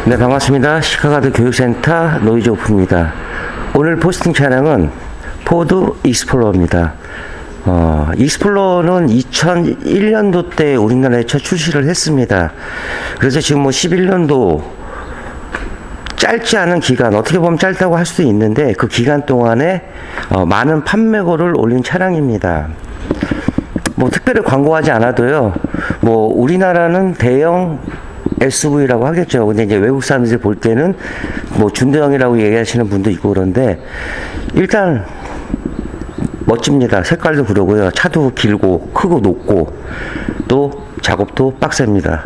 네, 반갑습니다. 시카가드 교육센터 노이즈 오프입니다. 오늘 포스팅 차량은 포드 익스플로러입니다. 익스플로러는 2001년도 때 우리나라에 첫 출시를 했습니다. 그래서 지금 11년도 짧지 않은 기간, 어떻게 보면 짧다고 할 수도 있는데 그 기간 동안에 많은 판매고를 올린 차량입니다. 특별히 광고하지 않아도요, 우리나라는 대형 SUV라고 하겠죠. 근데 이제 외국 사람들이 볼 때는 중대형이라고 얘기하시는 분도 있고 그런데 일단 멋집니다. 색깔도 그러고요. 차도 길고 크고 높고 또 작업도 빡셉니다.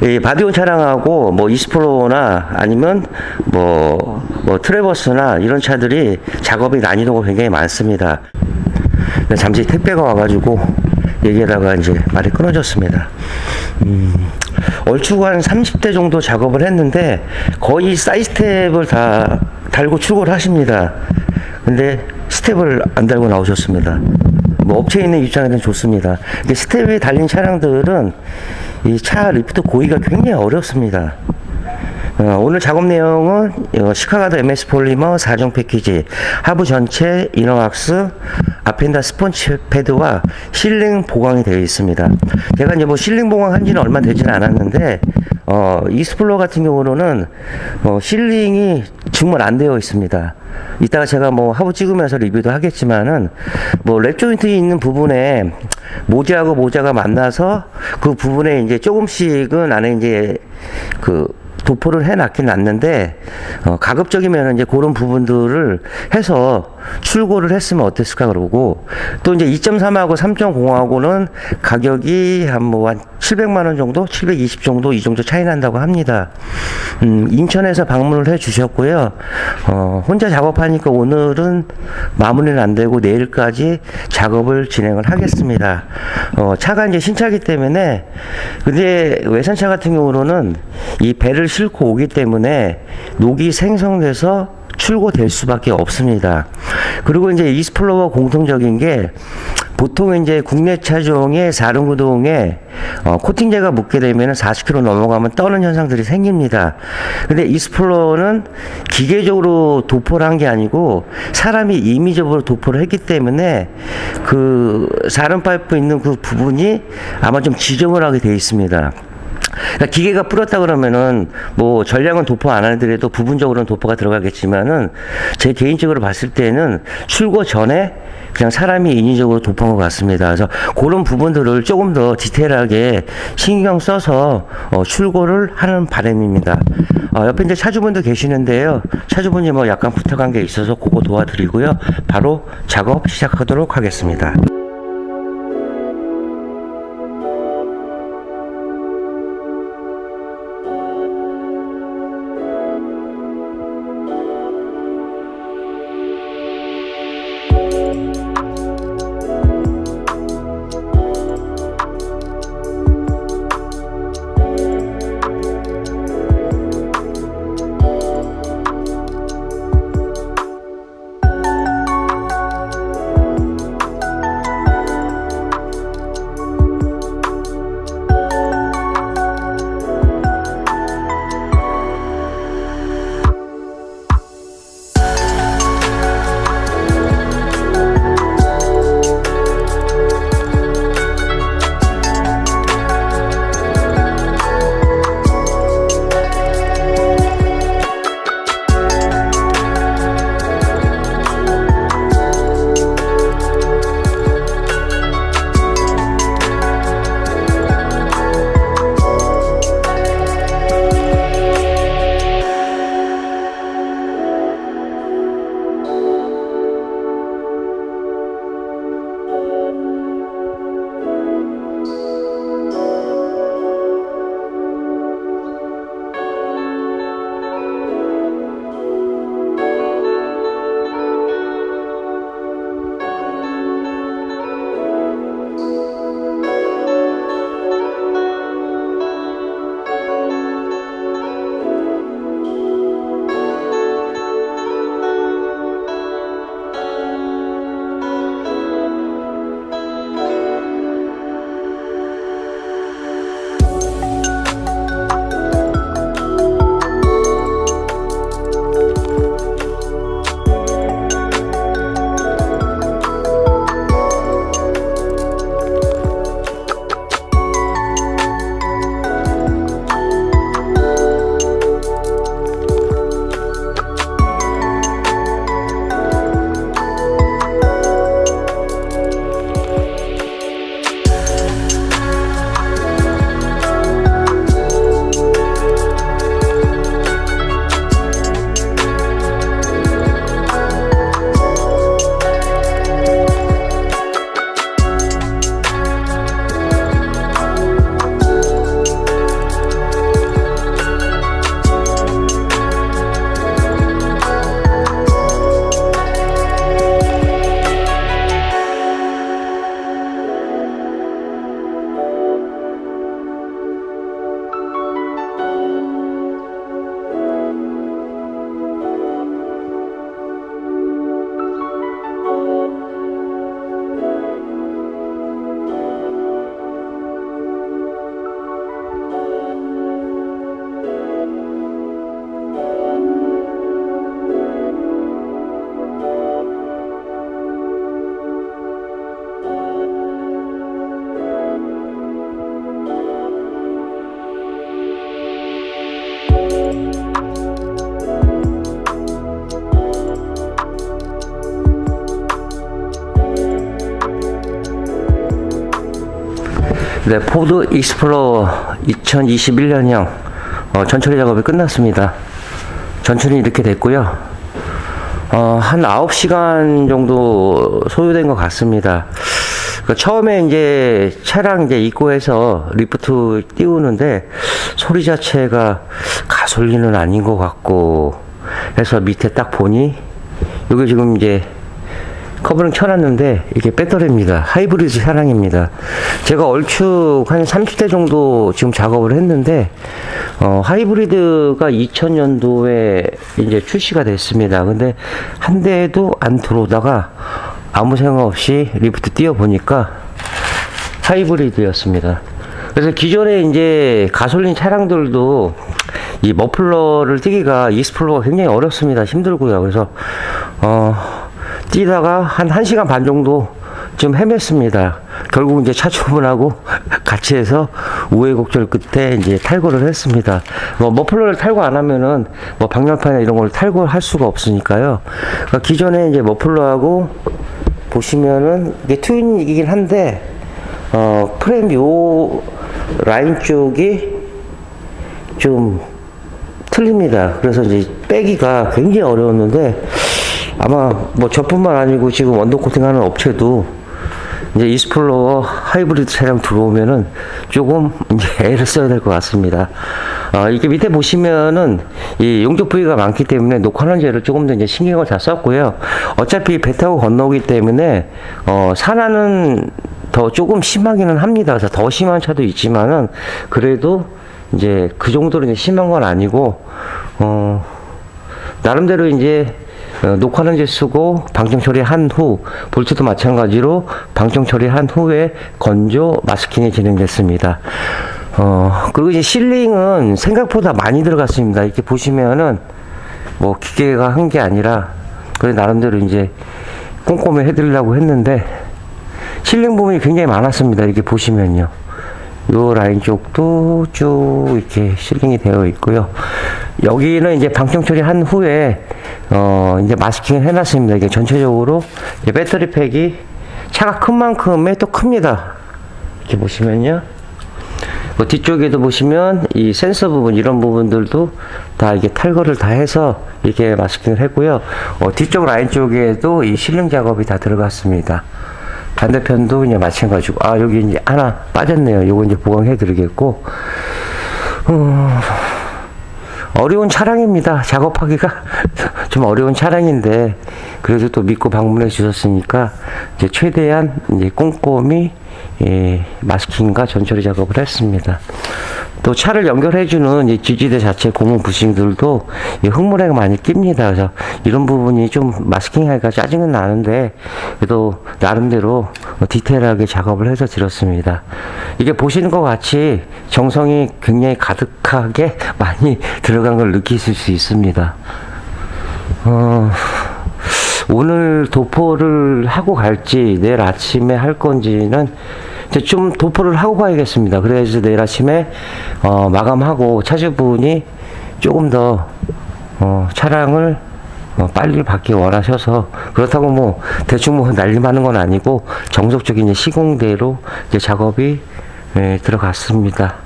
이 바디온 차량하고 익스플로러나 아니면 트래버스나 이런 차들이 작업이 난이도가 굉장히 많습니다. 잠시 택배가 와가지고 얘기하다가 이제 말이 끊어졌습니다. 얼추 한 30대 정도 작업을 했는데 거의 사이드 스텝을 다 달고 출고를 하십니다. 근데 스텝을 안 달고 나오셨습니다. 업체에 있는 입장에서는 좋습니다. 근데 스텝이 달린 차량들은 이 차 리프트 고의가 굉장히 어렵습니다. 오늘 작업 내용은 시카가드 MS 폴리머 4종 패키지, 하부 전체 이너왁스, 아펜다 스펀지 패드와 실링 보강이 되어 있습니다. 제가 이제 실링 보강한 지는 얼마 되지는 않았는데, 익스플로러 같은 경우는 실링이 정말 안 되어 있습니다. 이따가 제가 하부 찍으면서 리뷰도 하겠지만은, 랩 조인트 있는 부분에 모자하고 모자가 만나서 그 부분에 이제 조금씩은 안에 이제 도포를 해놨긴 놨는데, 가급적이면 이제 그런 부분들을 해서 출고를 했으면 어땠을까 그러고, 또 이제 2.3하고 3.0하고는 가격이 한 700만원 정도? 720 정도? 이 정도 차이 난다고 합니다. 인천에서 방문을 해 주셨고요. 혼자 작업하니까 오늘은 마무리는 안 되고 내일까지 작업을 진행을 하겠습니다. 차가 이제 신차기 때문에, 근데 외산차 같은 경우는 이 배를 싣고 오기 때문에 녹이 생성돼서 출고될 수밖에 없습니다. 그리고 이제 익스플로러 공통적인 게 보통 이제 국내 차종의 사륜구동에 코팅제가 묻게 되면 40km 넘어가면 떠는 현상들이 생깁니다. 근데 익스플로러는 기계적으로 도포를 한 게 아니고 사람이 임의적으로 도포를 했기 때문에 그 사륜 파이프 있는 그 부분이 아마 좀 지정을 하게 되어 있습니다. 그러니까 기계가 뿌렸다 그러면은 전량은 도포 안 하더라도 부분적으로는 도포가 들어가겠지만은 제 개인적으로 봤을 때는 출고 전에 그냥 사람이 인위적으로 도포한 것 같습니다. 그래서 그런 부분들을 조금 더 디테일하게 신경 써서 출고를 하는 바람입니다. 옆에 이제 차주분도 계시는데요. 차주분이 약간 부탁한 게 있어서 그거 도와드리고요. 바로 작업 시작하도록 하겠습니다. 네, 포드 익스플로러 2021년형 전처리 작업이 끝났습니다. 전처리 이렇게 됐고요. 한 9시간 정도 소요된 것 같습니다. 처음에 이제 차량 이제 입고해서 리프트 띄우는데 소리 자체가 가솔린은 아닌 것 같고 해서 밑에 딱 보니 이게 지금 이제 커브는 켜놨는데 이게 배터리입니다. 하이브리드 차량입니다. 제가 얼추 한 30대 정도 지금 작업을 했는데 하이브리드가 2000년도에 이제 출시가 됐습니다. 근데 한 대도 안 들어오다가 아무 생각 없이 리프트 띄워 보니까 하이브리드였습니다. 그래서 기존에 이제 가솔린 차량들도 이 머플러를 띄기가 익스플로러가 굉장히 어렵습니다. 힘들고요. 그래서 뛰다가 한 1시간 반 정도 좀 헤맸습니다. 결국 이제 차 주문하고 같이 해서 우회곡절 끝에 이제 탈거를 했습니다. 머플러를 탈거 안 하면은 방열판이나 이런 걸 탈거할 수가 없으니까요. 그러니까 기존에 이제 머플러하고 보시면은 이게 트윈이긴 한데 프레임 요 라인 쪽이 좀 틀립니다. 그래서 이제 빼기가 굉장히 어려웠는데 아마 저뿐만 아니고 지금 원더 코팅하는 업체도 이제 익스플로러 하이브리드 차량 들어오면은 조금 이제 애를 써야 될 것 같습니다. 이렇게 밑에 보시면은 이 용접 부위가 많기 때문에 녹화는제를 조금 더 이제 신경을 다 썼고요. 어차피 배 타고 건너기 때문에 산화는 더 조금 심하기는 합니다. 그래서 더 심한 차도 있지만은 그래도 이제 그 정도로 이제 심한 건 아니고 나름대로 이제 녹화는제 쓰고 방청 처리한 후 볼트도 마찬가지로 방청 처리한 후에 건조 마스킹이 진행됐습니다. 그리고 이제 실링은 생각보다 많이 들어갔습니다. 이렇게 보시면은 기계가 한 게 아니라 그래 나름대로 이제 꼼꼼히 해드리려고 했는데 실링 부분이 굉장히 많았습니다. 이렇게 보시면요. 요 라인 쪽도 쭉 이렇게 실링이 되어 있고요. 여기는 이제 방청 처리한 후에 이제 마스킹을 해놨습니다. 이게 전체적으로 이제 배터리 팩이 차가 큰 만큼에 또 큽니다. 이렇게 보시면요. 뒤쪽에도 보시면 이 센서 부분 이런 부분들도 다 이게 탈거를 다 해서 이렇게 마스킹을 했고요. 뒤쪽 라인 쪽에도 이 실링 작업이 다 들어갔습니다. 반대편도 이제 마찬가지고 여기 이제 하나 빠졌네요. 요거 이제 보강해 드리겠고 어려운 차량입니다. 작업하기가 좀 어려운 차량인데 그래도 또 믿고 방문해 주셨으니까 이제 최대한 이제 꼼꼼히 마스킹과 전처리 작업을 했습니다. 또 차를 연결해주는 이 지지대 자체 고무 부싱들도 흙물에 많이 낍니다. 그래서 이런 부분이 좀 마스킹하기가 짜증은 나는데 그래도 나름대로 디테일하게 작업을 해서 드렸습니다. 이게 보시는 것 같이 정성이 굉장히 가득하게 많이 들어간 걸 느끼실 수 있습니다. 오늘 도포를 하고 갈지 내일 아침에 할 건지는 이제 좀 도포를 하고 가야겠습니다. 그래서 내일 아침에 마감하고 차주분이 조금 더 차량을 빨리 받기 원하셔서 그렇다고 대충 날림하는 건 아니고 정석적인 이제 시공대로 이제 작업이 들어갔습니다.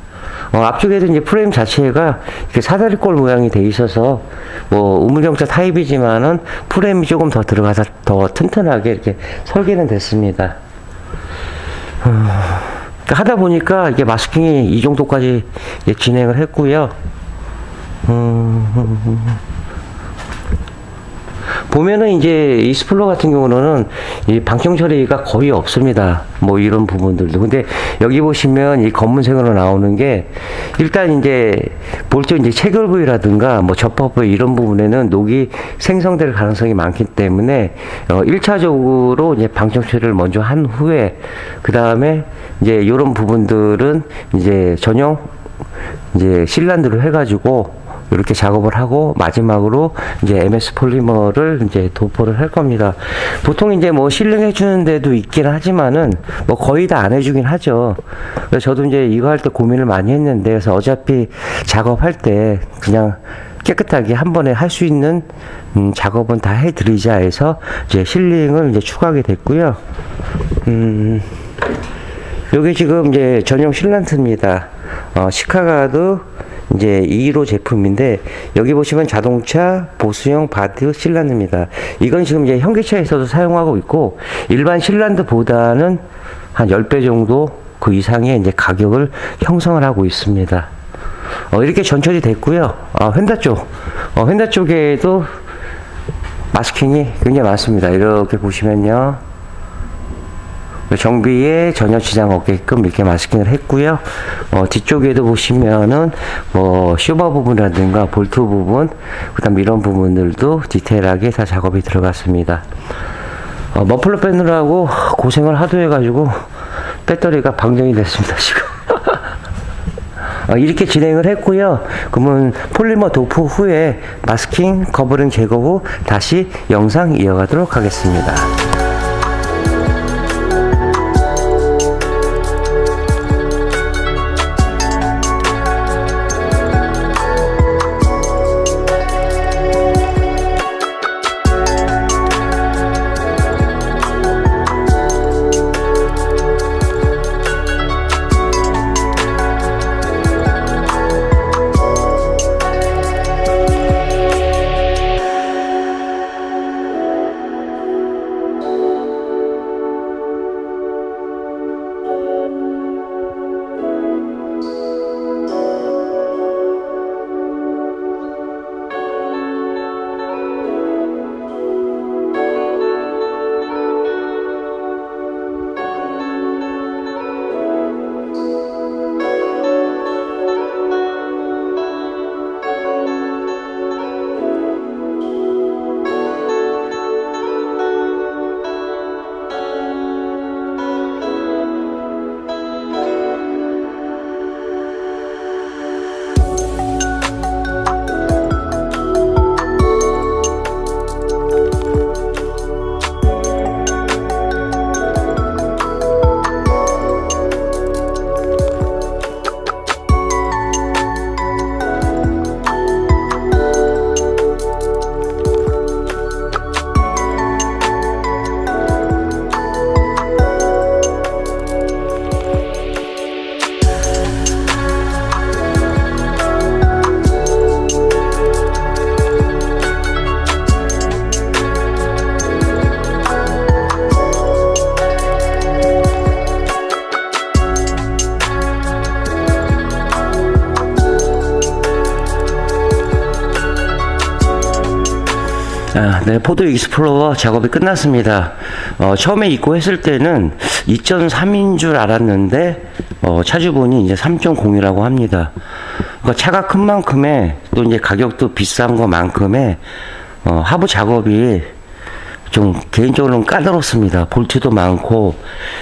앞쪽에도 이제 프레임 자체가 이렇게 사다리꼴 모양이 돼 있어서 우물경차 타입이지만은 프레임이 조금 더 들어가서 더 튼튼하게 이렇게 설계는 됐습니다. 하다 보니까 이게 마스킹이 이 정도까지 진행을 했고요. 보면은 이제 익스플로러 같은 경우는 이 방청 처리가 거의 없습니다. 이런 부분들도. 근데 여기 보시면 이 검은색으로 나오는 게 일단 이제 볼트 이제 체결 부위라든가 접합 부위 이런 부분에는 녹이 생성될 가능성이 많기 때문에 1차적으로 이제 방청 처리를 먼저 한 후에 그 다음에 이제 이런 부분들은 이제 전용 이제 실란드로 해가지고 이렇게 작업을 하고 마지막으로 이제 MS 폴리머를 이제 도포를 할 겁니다. 보통 이제 실링 해주는 데도 있긴 하지만은 거의 다 안 해주긴 하죠. 그래서 저도 이제 이거 할 때 고민을 많이 했는데 그래서 어차피 작업할 때 그냥 깨끗하게 한 번에 할 수 있는 작업은 다 해드리자 해서 이제 실링을 이제 추가하게 됐고요. 여기 지금 이제 전용 실란트입니다. 시카가드 이제 2호 제품인데, 여기 보시면 자동차 보수형 바드 실란드입니다. 이건 지금 이제 현기차에서도 사용하고 있고, 일반 실란드보다는 한 10배 정도 그 이상의 이제 가격을 형성을 하고 있습니다. 이렇게 전철이 됐고요. 휀다 쪽에도 마스킹이 굉장히 많습니다. 이렇게 보시면요, 정비에 전혀 지장 없게끔 이렇게 마스킹을 했고요. 뒤쪽에도 보시면은 쇼버 부분이라든가 볼트 부분, 그다음 이런 부분들도 디테일하게 다 작업이 들어갔습니다. 머플러 빼느라고 고생을 하도 해가지고 배터리가 방전이 됐습니다, 지금. 이렇게 진행을 했고요. 그러면 폴리머 도프 후에 마스킹 커버링 제거 후 다시 영상 이어가도록 하겠습니다. 네, 포드 익스플로러 작업이 끝났습니다. 처음에 입고했을 때는 2.3인 줄 알았는데 차주분이 이제 3.0이라고 합니다. 그러니까 차가 큰 만큼에 또 이제 가격도 비싼 것만큼에 하부 작업이 좀 개인적으로는 까다롭습니다. 볼트도 많고,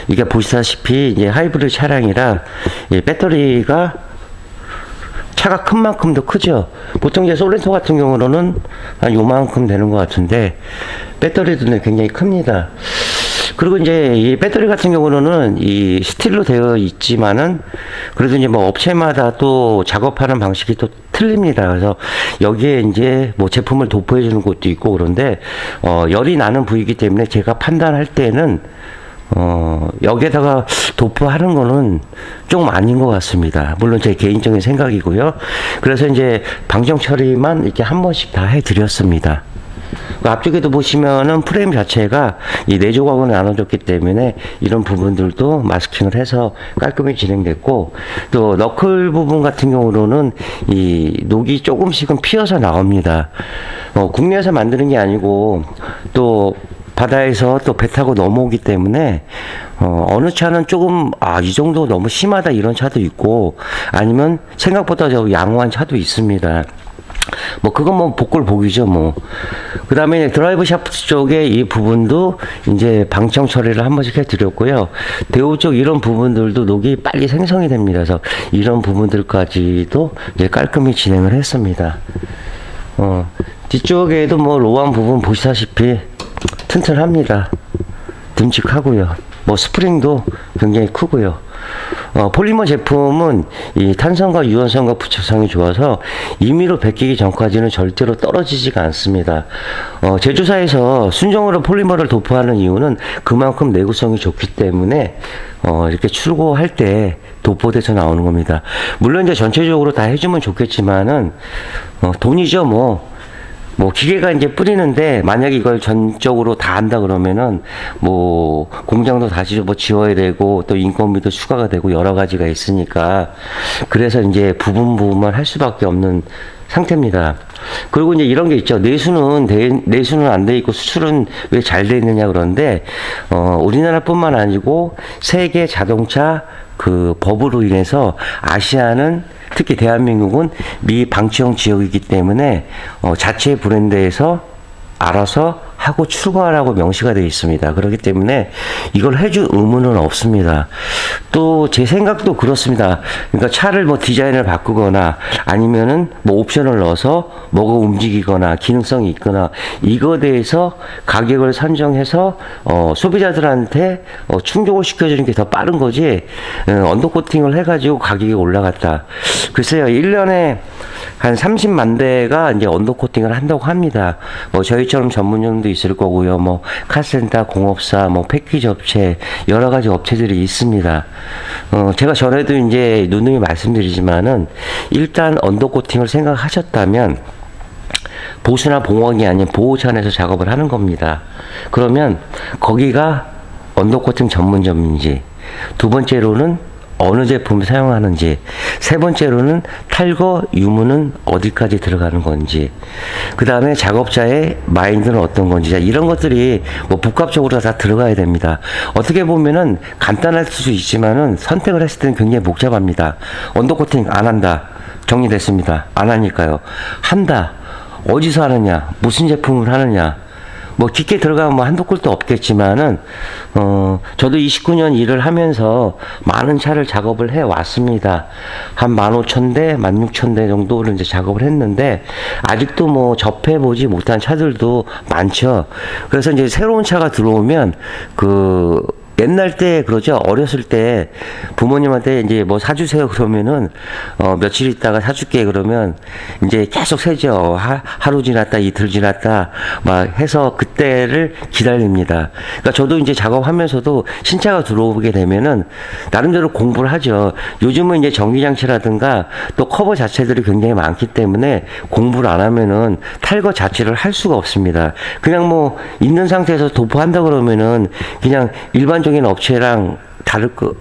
이게 보시다시피 이제 하이브리드 차량이라 배터리가 차가 큰 만큼 더 크죠. 보통 이제 솔렌토 같은 경우는 한 요만큼 되는 것 같은데, 배터리도 굉장히 큽니다. 그리고 이제 이 배터리 같은 경우는 이 스틸로 되어 있지만은, 그래도 이제 뭐 업체마다 또 작업하는 방식이 또 틀립니다. 그래서 여기에 이제 뭐 제품을 도포해 주는 곳도 있고, 그런데 열이 나는 부위이기 때문에 제가 판단할 때는 여기에다가 도포하는 거는 좀 아닌 것 같습니다. 물론 제 개인적인 생각이고요. 그래서 이제 방정 처리만 이렇게 한 번씩 다 해드렸습니다. 그 앞쪽에도 보시면은 프레임 자체가 이 4조각으로 나눠졌기 때문에 이런 부분들도 마스킹을 해서 깔끔히 진행됐고, 또 너클 부분 같은 경우로는 이 녹이 조금씩은 피어서 나옵니다. 국내에서 만드는 게 아니고 또 바다에서 또 배 타고 넘어오기 때문에 어느 차는 조금 이 정도 너무 심하다 이런 차도 있고, 아니면 생각보다 저 양호한 차도 있습니다. 뭐 그건 뭐 복골 복이죠 뭐. 그 다음에 드라이브 샤프트 쪽에 이 부분도 이제 방청 처리를 한 번씩 해드렸고요. 대우 쪽 이런 부분들도 녹이 빨리 생성이 됩니다. 그래서 이런 부분들까지도 이제 깔끔히 진행을 했습니다. 뒤쪽에도 뭐 로한 부분 보시다시피 튼튼합니다. 듬직하고요. 뭐 스프링도 굉장히 크고요. 폴리머 제품은 이 탄성과 유연성과 부착성이 좋아서 임의로 벗기기 전까지는 절대로 떨어지지가 않습니다. 제조사에서 순정으로 폴리머를 도포하는 이유는 그만큼 내구성이 좋기 때문에 이렇게 출고할 때 도포돼서 나오는 겁니다. 물론 이제 전체적으로 다 해주면 좋겠지만은 돈이죠. 뭐 기계가 이제 뿌리는데 만약에 이걸 전적으로 다 한다 그러면은 뭐 공장도 다시 뭐 지어야 되고 또 인건비도 추가가 되고 여러 가지가 있으니까 그래서 이제 부분만 할 수밖에 없는 상태입니다. 그리고 이제 이런 게 있죠. 내수는 안 돼 있고 수출은 왜 잘 돼 있느냐 그런데 우리나라뿐만 아니고 세계 자동차 그 법으로 인해서 아시아는 특히 대한민국은 미 방치형 지역이기 때문에 자체 브랜드에서 알아서 하고 출고하라고 명시가 되어 있습니다. 그렇기 때문에 이걸 해줄 의무는 없습니다. 또 제 생각도 그렇습니다. 그러니까 차를 뭐 디자인을 바꾸거나 아니면은 뭐 옵션을 넣어서 뭐가 움직이거나 기능성이 있거나 이거에 대해서 가격을 선정해서 소비자들한테 충족을 시켜주는 게 더 빠른 거지. 언더코팅을 해가지고 가격이 올라갔다. 글쎄요, 1년에 한 30만 대가 이제 언더코팅을 한다고 합니다. 뭐 저희처럼 전문점도 있을 거고요. 뭐 카센터, 공업사, 뭐 패키지 업체 여러 가지 업체들이 있습니다. 제가 전에도 이제 누누이 말씀드리지만은 일단 언더코팅을 생각하셨다면 보수나 봉황이 아닌 보호천에서 작업을 하는 겁니다. 그러면 거기가 언더코팅 전문점인지, 두 번째로는 어느 제품을 사용하는지, 세 번째로는 탈거 유무는 어디까지 들어가는 건지, 그 다음에 작업자의 마인드는 어떤 건지, 이런 것들이 뭐 복합적으로 다 들어가야 됩니다. 어떻게 보면은 간단할 수 있지만은 선택을 했을 때는 굉장히 복잡합니다. 언더코팅 안 한다. 정리됐습니다. 안 하니까요. 한다. 어디서 하느냐? 무슨 제품을 하느냐? 뭐 깊게 들어가면 뭐 한두 꿀도 없겠지만은 저도 29년 일을 하면서 많은 차를 작업을 해 왔습니다. 한 15,000대, 16,000대 정도를 이제 작업을 했는데 아직도 뭐 접해 보지 못한 차들도 많죠. 그래서 이제 새로운 차가 들어오면 옛날 때 그러죠. 어렸을 때 부모님한테 이제 뭐 사주세요 그러면은 며칠 있다가 사줄게 그러면 이제 계속 세죠. 하루 지났다 이틀 지났다 막 해서 그때를 기다립니다. 그러니까 저도 이제 작업하면서도 신차가 들어오게 되면은 나름대로 공부를 하죠. 요즘은 이제 전기장치라든가 또 커버 자체들이 굉장히 많기 때문에 공부를 안 하면은 탈거 자체를 할 수가 없습니다. 그냥 뭐 있는 상태에서 도포한다 그러면은 그냥 일반적인 업체랑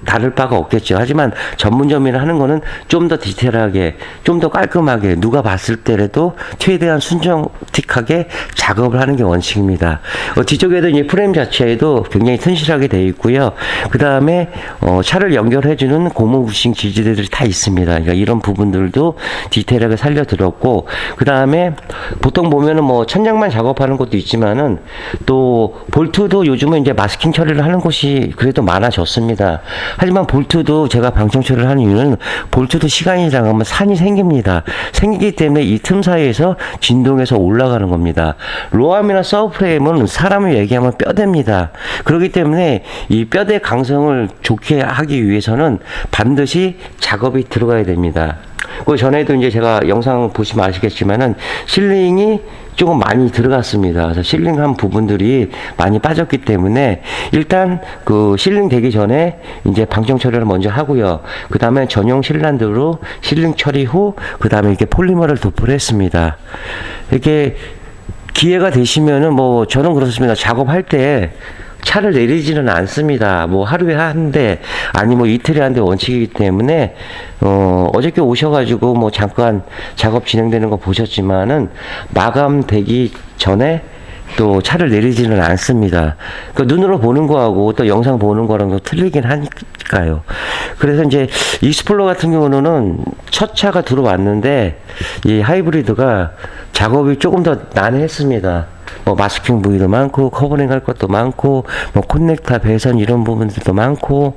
다를 바가 없겠죠. 하지만 전문점이라 하는 거는 좀 더 디테일하게, 좀 더 깔끔하게, 누가 봤을 때라도 최대한 순정틱하게 작업을 하는 게 원칙입니다. 뒤쪽에도 이제 프레임 자체에도 굉장히 튼실하게 되어 있고요. 그 다음에 차를 연결해주는 고무 부싱 지지대들이 다 있습니다. 그러니까 이런 부분들도 디테일하게 살려드렸고, 그 다음에 보통 보면은 뭐 천장만 작업하는 것도 있지만은 또 볼트도 요즘은 이제 마스킹 처리를 하는 곳이 그래도 많아졌습니다. 하지만 볼트도 제가 방청 처리를 하는 이유는 볼트도 시간이 지나가면 산이 생깁니다. 생기기 때문에 이 틈 사이에서 진동해서 올라가는 겁니다. 로암이나 서브프레임은 사람을 얘기하면 뼈대입니다. 그렇기 때문에 이 뼈대 강성을 좋게 하기 위해서는 반드시 작업이 들어가야 됩니다. 그 전에도 이제 제가 영상 보시면 아시겠지만은 실링이 조금 많이 들어갔습니다. 그래서 실링한 부분들이 많이 빠졌기 때문에 일단 그 실링 되기 전에 이제 방청 처리를 먼저 하고요. 그 다음에 전용 실란드로 실링 처리 후 그 다음에 이렇게 폴리머를 도포를 했습니다. 이렇게 기회가 되시면은 뭐 저는 그렇습니다. 작업할 때 차를 내리지는 않습니다. 뭐 하루에 한 대, 아니 뭐 이틀에 한 대 원칙이기 때문에 어저께 오셔가지고 뭐 잠깐 작업 진행되는 거 보셨지만은 마감되기 전에 또 차를 내리지는 않습니다. 그 눈으로 보는 거하고 또 영상 보는 거랑 또 틀리긴 하니까요. 그래서 이제 익스플로러 같은 경우는 첫 차가 들어왔는데 이 하이브리드가 작업이 조금 더 난해했습니다. 뭐 마스킹 부위도 많고 커버링 할 것도 많고 뭐 코넥터 배선 이런 부분들도 많고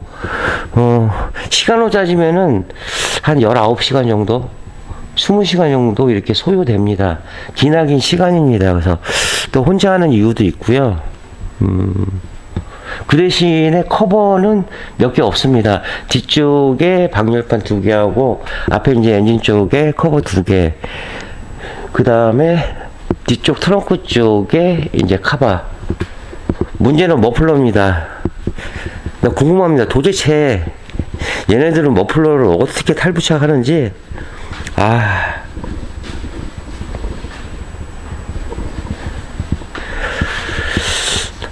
시간으로 따지면은 한 19시간 정도 20시간 정도 이렇게 소요됩니다. 기나긴 시간입니다. 그래서 또 혼자 하는 이유도 있고요. 그 대신에 커버는 몇 개 없습니다. 뒤쪽에 방열판 2개하고 앞에 이제 엔진 쪽에 커버 2개. 그 다음에 뒤쪽 트렁크 쪽에 이제 카바. 문제는 머플러입니다. 나 궁금합니다. 도대체 얘네들은 머플러를 어떻게 탈부착하는지.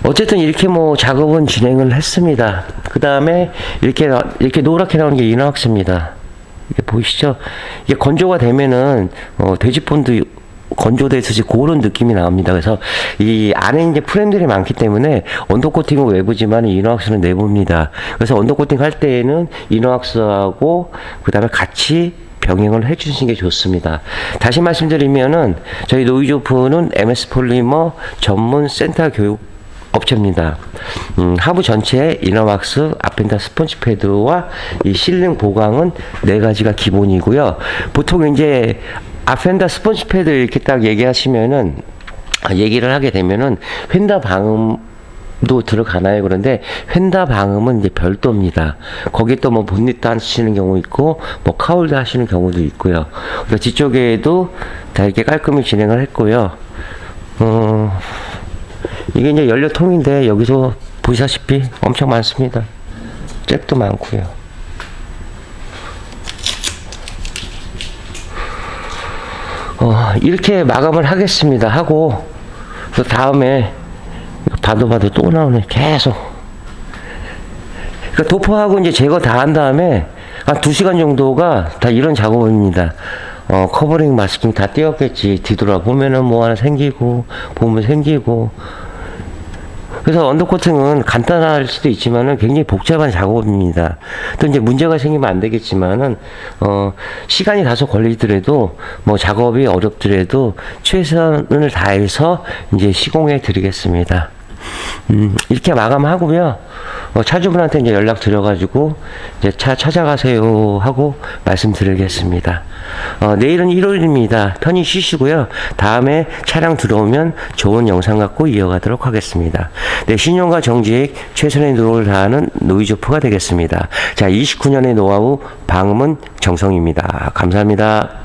어쨌든 이렇게 뭐 작업은 진행을 했습니다. 그 다음에 이렇게 노랗게 나오는 게 이너왁스입니다. 이게 보이시죠? 이게 건조가 되면은 돼지본도 건조돼 있듯이 그런 느낌이 나옵니다. 그래서 이 안에 이제 프레임들이 많기 때문에 언더코팅은 외부지만 이너왁스는 내부입니다. 그래서 언더코팅 할 때에는 이너왁스하고 그 다음에 같이 병행을 해주시는 게 좋습니다. 다시 말씀드리면은 저희 노이즈오프는 MS 폴리머 전문 센터 교육 업체입니다. 하부 전체에 이너왁스, 아펜다 스펀지 패드와 이 실링 보강은 4가지가 기본이고요. 보통 이제 아펜다 스펀지 패드 이렇게 딱 얘기를 하게 되면은 휀다 방음도 들어가나요? 그런데 휀다 방음은 이제 별도입니다. 거기에 또 뭐 본닛도 하시는 경우 있고 뭐 카울도 하시는 경우도 있고요. 그래서 뒤쪽에도 다 이렇게 깔끔히 진행을 했고요. 이게 이제 연료통인데 여기서 보시다시피 엄청 많습니다. 잭도 많고요. 이렇게 마감을 하겠습니다. 하고 그 다음에 봐도 또 나오네. 계속. 그러니까 도포하고 이제 제거 다 한 다음에 한 2시간 정도가 다 이런 작업입니다. 커버링 마스킹 다 띄었겠지. 뒤돌아보면은 뭐 하나 생기고 보면 생기고. 그래서 언더코팅은 간단할 수도 있지만은 굉장히 복잡한 작업입니다. 또 이제 문제가 생기면 안 되겠지만은 시간이 다소 걸리더라도 뭐 작업이 어렵더라도 최선을 다해서 이제 시공해 드리겠습니다. 이렇게 마감하고요. 차주분한테 이제 연락 드려가지고 이제 차 찾아가세요 하고 말씀드리겠습니다. 내일은 일요일입니다. 편히 쉬시고요. 다음에 차량 들어오면 좋은 영상 갖고 이어가도록 하겠습니다. 네, 신용과 정직 최선의 노력을 다하는 노이즈오프가 되겠습니다. 자, 29년의 노하우 방음은 정성입니다. 감사합니다.